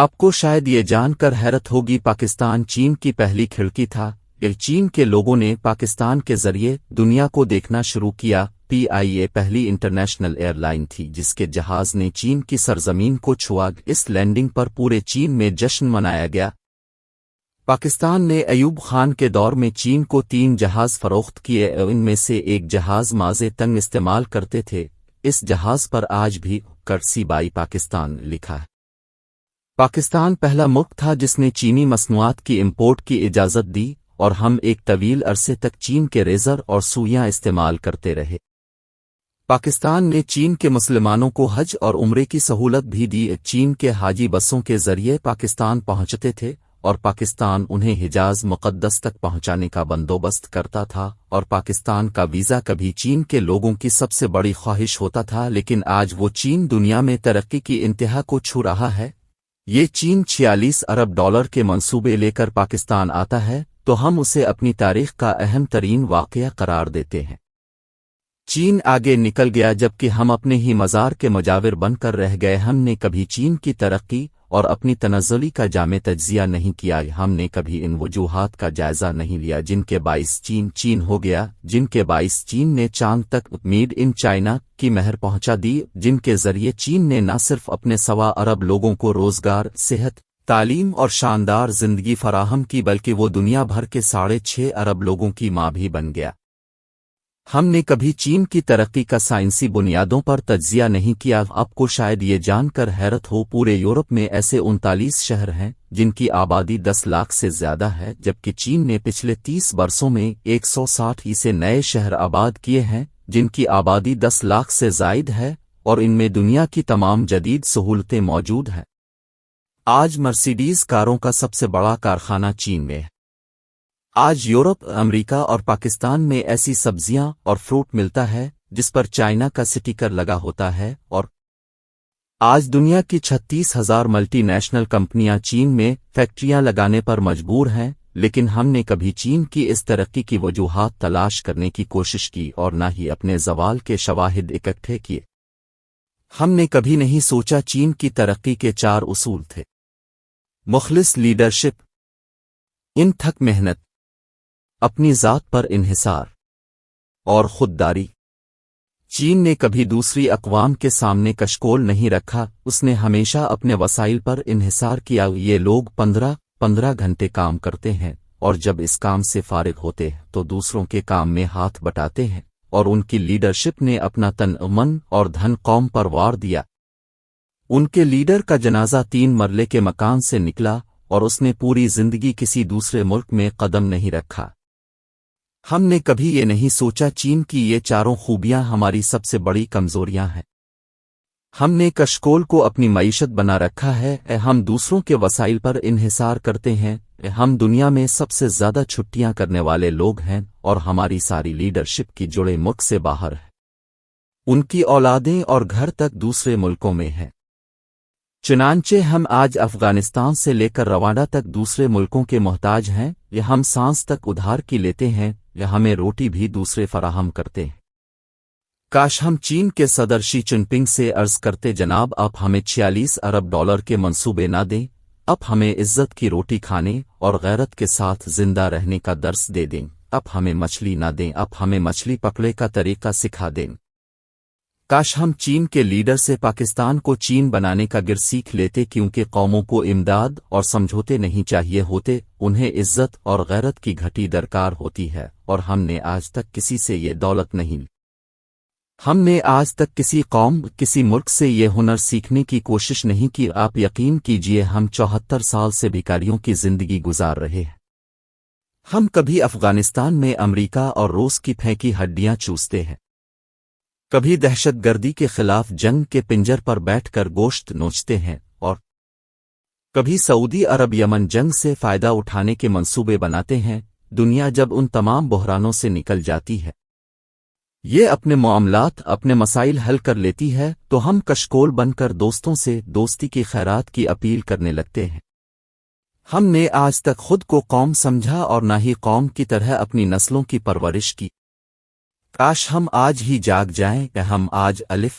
आपको शायद ये जानकर हैरत होगी पाकिस्तान चीन की पहली खिड़की था। चीन के लोगों ने पाकिस्तान के जरिए दुनिया को देखना शुरू किया। PIA पहली इंटरनेशनल एयरलाइन थी जिसके जहाज ने चीन की सरजमीन को छुआ। इस लैंडिंग पर पूरे चीन में जश्न मनाया गया। पाकिस्तान ने अयूब खान के दौर में चीन को 3 जहाज फरोख्त किए। इनमें से एक जहाज माजे तंग इस्तेमाल करते थे। इस जहाज पर आज भी कर्सी बाई पाकिस्तान लिखा है। पाकिस्तान पहला मुल्क था जिसने चीनी मसनूआत की इंपोर्ट की इजाज़त दी और हम एक तवील अरसे तक चीन के रेज़र और सुइयां इस्तेमाल करते रहे। पाकिस्तान ने चीन के मुसलमानों को हज और उम्रे की सहूलत भी दी। चीन के हाजी बसों के जरिए पाकिस्तान पहुंचते थे और पाकिस्तान उन्हें हिजाज मुक़द्दस तक पहुंचाने का बंदोबस्त करता था। और पाकिस्तान का वीज़ा कभी चीन के लोगों की सबसे बड़ी ख्वाहिश होता था, लेकिन आज वो चीन दुनिया में तरक्की की इंतहा को छू रहा है। ये चीन 46 अरब डॉलर के मंसूबे लेकर पाकिस्तान आता है तो हम उसे अपनी तारीख का अहम तरीन वाक़या करार देते हैं। चीन आगे निकल गया जबकि हम अपने ही मज़ार के मुजाविर बनकर रह गए। हमने कभी चीन की तरक्की और अपनी तनज़्ज़ुली का जामे तज्ज़िया नहीं किया। हमने कभी इन वजूहात का जायज़ा नहीं लिया जिनके बाइस चीन हो गया, जिनके बाइस चीन ने चांद तक मेड इन चाइना की महर पहुंचा दी, जिनके जरिए चीन ने न सिर्फ अपने 1.25 अरब लोगों को रोज़गार, सेहत, तालीम और शानदार जिंदगी फराहम की बल्कि वो दुनिया भर के 6.5 अरब लोगों की माँ भी बन गया। हमने कभी चीन की तरक्की का साइंसी बुनियादों पर तज्ज़िया नहीं किया। आपको शायद ये जानकर हैरत हो, पूरे यूरोप में ऐसे 39 शहर हैं जिनकी आबादी 10 लाख से ज्यादा है, जबकि चीन ने पिछले 30 वर्षों में 160 से नए शहर आबाद किए हैं जिनकी आबादी 10 लाख से जायद है और इनमें दुनिया की तमाम जदीद सहूलतें मौजूद हैं। आज मर्सिडीज कारों का सबसे बड़ा कारखाना चीन में है। आज यूरोप, अमेरिका और पाकिस्तान में ऐसी सब्जियां और फ्रूट मिलता है जिस पर चाइना का स्टिकर लगा होता है। और आज दुनिया की 36,000 मल्टीनेशनल कंपनियां चीन में फैक्ट्रियां लगाने पर मजबूर हैं, लेकिन हमने कभी चीन की इस तरक्की की वजूहात तलाश करने की कोशिश की और न ही अपने ज़वाल के शवाहिद इकट्ठे किए। हमने कभी नहीं सोचा चीन की तरक्की के 4 उसूल थे: मुखलिस लीडरशिप, इनथक मेहनत, अपनी ज़ात पर इन्हिसार और खुददारी। चीन ने कभी दूसरी अक़वाम के सामने कशकोल नहीं रखा, उसने हमेशा अपने वसाइल पर इन्हिसार किया। ये लोग 15 घंटे काम करते हैं और जब इस काम से फारिग होते हैं तो दूसरों के काम में हाथ बटाते हैं और उनकी लीडरशिप ने अपना तन, मन और धन कौम पर वार दिया। उनके लीडर का जनाजा 3 मरले के मकान से निकला और उसने पूरी जिंदगी किसी दूसरे मुल्क में कदम नहीं रखा। हमने कभी ये नहीं सोचा चीन की ये 4 खूबियां हमारी सबसे बड़ी कमजोरियां हैं। हमने कशकोल को अपनी मईशत बना रखा है। हम दूसरों के वसाइल पर इन्हिसार करते हैं। हम दुनिया में सबसे ज्यादा छुट्टियां करने वाले लोग हैं और हमारी सारी लीडरशिप की जुड़े मुल्क से बाहर है। उनकी औलादें और घर तक दूसरे मुल्कों में हैं। चुनांचे हम आज अफगानिस्तान से लेकर रवांडा तक दूसरे मुल्कों के मोहताज हैं। या हम सांस तक उधार की लेते हैं या हमें रोटी भी दूसरे फराहम करते हैं। काश हम चीन के सदर शी चिनपिंग से अर्ज करते, जनाब आप हमें 46 अरब डॉलर के मंसूबे ना दें, अब हमें इज्जत की रोटी खाने और गैरत के साथ जिंदा रहने का दर्स दे दें। अब हमें मछली ना दें, अब हमें मछली पकड़ने का तरीका सिखा दें। काश हम चीन के लीडर से पाकिस्तान को चीन बनाने का गिर सीख लेते, क्योंकि कौमों को इमदाद और समझौते नहीं चाहिए होते, उन्हें इज्जत और गैरत की घटी दरकार होती है। और हमने आज तक किसी से ये दौलत नहीं ली। हमने आज तक किसी कौम, किसी मुल्क से ये हुनर सीखने की कोशिश नहीं की। आप यकीन कीजिए हम 74 साल से भिखारियों की जिंदगी गुजार रहे हैं। हम कभी अफगानिस्तान में अमेरिका और रूस की फेंकी हड्डियां चूसते हैं, कभी दहशतगर्दी के खिलाफ जंग के पिंजर पर बैठकर गोश्त नोचते हैं और कभी सऊदी अरब यमन जंग से फायदा उठाने के मंसूबे बनाते हैं। दुनिया जब उन तमाम बहरानों से निकल जाती है, ये अपने मामलात, अपने मसाइल हल कर लेती है, तो हम कशकोल बनकर दोस्तों से दोस्ती की खैरात की अपील करने लगते हैं। हमने आज तक खुद को कौम समझा और ना ही कौम की तरह अपनी नस्लों की परवरिश की। काश हम आज ही जाग जाएं कि हम आज अलिफ